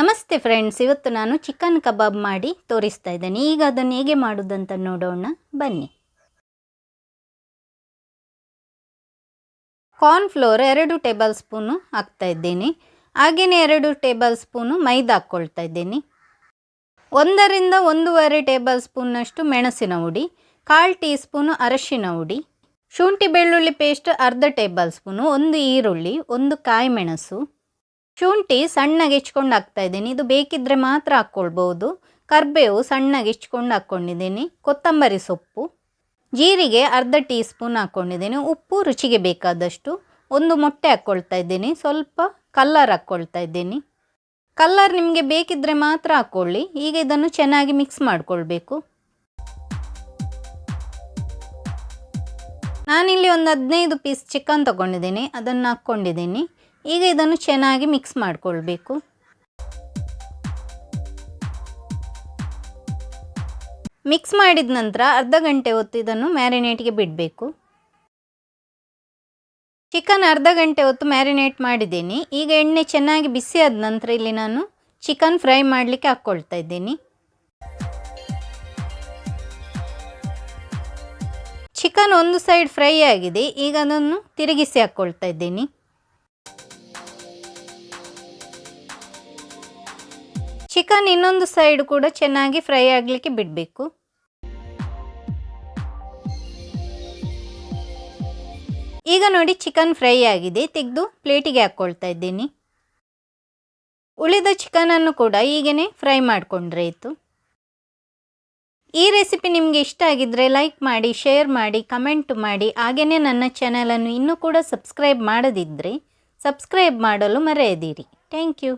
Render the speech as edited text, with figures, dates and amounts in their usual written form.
ನಮಸ್ತೆ ಫ್ರೆಂಡ್ಸ್, ಇವತ್ತು ನಾನು ಚಿಕನ್ ಕಬಾಬ್ ಮಾಡಿ ತೋರಿಸ್ತಾ ಇದ್ದೇನೆ. ಈಗ ಅದನ್ನು ಹೇಗೆ ಮಾಡೋದಂತ ನೋಡೋಣ ಬನ್ನಿ. ಕಾರ್ನ್ಫ್ಲೋರ್ 2 ಟೇಬಲ್ ಸ್ಪೂನು ಹಾಕ್ತಾ ಇದ್ದೀನಿ. ಹಾಗೆಯೇ 2 ಟೇಬಲ್ ಸ್ಪೂನು ಮೈದಾ ಹಾಕ್ಕೊಳ್ತಾ ಇದ್ದೀನಿ. 1 ರಿಂದ 1.5 ಟೇಬಲ್ ಸ್ಪೂನ್ನಷ್ಟು ಮೆಣಸಿನ ಹುಡಿ, 1/4 ಟೀ ಸ್ಪೂನು ಅರಶಿನ ಹುಡಿ, ಶುಂಠಿ ಬೆಳ್ಳುಳ್ಳಿ ಪೇಸ್ಟ್ 1/2 ಟೇಬಲ್ ಸ್ಪೂನು, 1 ಈರುಳ್ಳಿ, 1 ಕಾಯಿ ಮೆಣಸು, ಶುಂಠಿ ಸಣ್ಣಗೆ ಹೆಚ್ಕೊಂಡು ಹಾಕ್ತಾ ಇದ್ದೀನಿ. ಇದು ಬೇಕಿದ್ದರೆ ಮಾತ್ರ ಹಾಕ್ಕೊಳ್ಬೋದು. ಕರಿಬೇವು ಸಣ್ಣಗೆ ಹೆಚ್ಕೊಂಡು ಹಾಕ್ಕೊಂಡಿದ್ದೀನಿ. ಕೊತ್ತಂಬರಿ ಸೊಪ್ಪು, ಜೀರಿಗೆ 1/2 ಟೀ ಸ್ಪೂನ್ ಹಾಕ್ಕೊಂಡಿದ್ದೀನಿ. ಉಪ್ಪು ರುಚಿಗೆ ಬೇಕಾದಷ್ಟು. 1 ಮೊಟ್ಟೆ ಹಾಕ್ಕೊಳ್ತಾ ಇದ್ದೀನಿ. ಸ್ವಲ್ಪ ಕಲ್ಲರ್ ಹಾಕ್ಕೊಳ್ತಾ ಇದ್ದೀನಿ. ಕಲ್ಲರ್ ನಿಮಗೆ ಬೇಕಿದ್ದರೆ ಮಾತ್ರ ಹಾಕ್ಕೊಳ್ಳಿ. ಈಗ ಇದನ್ನು ಚೆನ್ನಾಗಿ ಮಿಕ್ಸ್ ಮಾಡಿಕೊಳ್ಬೇಕು. ನಾನಿಲ್ಲಿ ಒಂದು 15 ಪೀಸ್ ಚಿಕನ್ ತೊಗೊಂಡಿದ್ದೀನಿ, ಅದನ್ನು ಹಾಕ್ಕೊಂಡಿದ್ದೀನಿ. ಈಗ ಇದನ್ನು ಚೆನ್ನಾಗಿ ಮಿಕ್ಸ್ ಮಾಡಿಕೊಳ್ಬೇಕು. ಮಿಕ್ಸ್ ಮಾಡಿದ ನಂತರ ಅರ್ಧ ಗಂಟೆ ಹೊತ್ತು ಇದನ್ನು ಮ್ಯಾರಿನೇಟ್ಗೆ ಬಿಡಬೇಕು. ಚಿಕನ್ ಅರ್ಧ ಗಂಟೆ ಹೊತ್ತು ಮ್ಯಾರಿನೇಟ್ ಮಾಡಿದ್ದೀನಿ. ಈಗ ಎಣ್ಣೆ ಚೆನ್ನಾಗಿ ಬಿಸಿ ಆದ ನಂತರ ಇಲ್ಲಿ ನಾನು ಚಿಕನ್ ಫ್ರೈ ಮಾಡಲಿಕ್ಕೆ ಹಾಕ್ಕೊಳ್ತಾ ಇದ್ದೀನಿ. ಚಿಕನ್ ಒಂದು ಸೈಡ್ ಫ್ರೈ ಆಗಿದೆ. ಈಗ ಅದನ್ನು ತಿರುಗಿಸಿ ಹಾಕ್ಕೊಳ್ತಾ ಇದ್ದೀನಿ. ಚಿಕನ್ ಇನ್ನೊಂದು ಸೈಡ್ ಕೂಡ ಚೆನ್ನಾಗಿ ಫ್ರೈ ಆಗಲಿಕ್ಕೆ ಬಿಡಬೇಕು. ಈಗ ನೋಡಿ ಚಿಕನ್ ಫ್ರೈ ಆಗಿದೆ. ತೆಗೆದು ಪ್ಲೇಟಿಗೆ ಹಾಕ್ಕೊಳ್ತಾ ಇದ್ದೀನಿ. ಉಳಿದ ಚಿಕನನ್ನು ಕೂಡ ಹೀಗೇ ಫ್ರೈ ಮಾಡಿಕೊಂಡ್ರೆ ಆಯಿತು. ಈ ರೆಸಿಪಿ ನಿಮಗೆ ಇಷ್ಟ ಆಗಿದ್ದರೆ ಲೈಕ್ ಮಾಡಿ, ಶೇರ್ ಮಾಡಿ, ಕಮೆಂಟ್ ಮಾಡಿ. ಹಾಗೆಯೇ ನನ್ನ ಚಾನಲನ್ನು ಇನ್ನೂ ಕೂಡ ಸಬ್ಸ್ಕ್ರೈಬ್ ಮಾಡದಿದ್ದರೆ ಸಬ್ಸ್ಕ್ರೈಬ್ ಮಾಡಲು ಮರೆಯದಿರಿ. Thank you.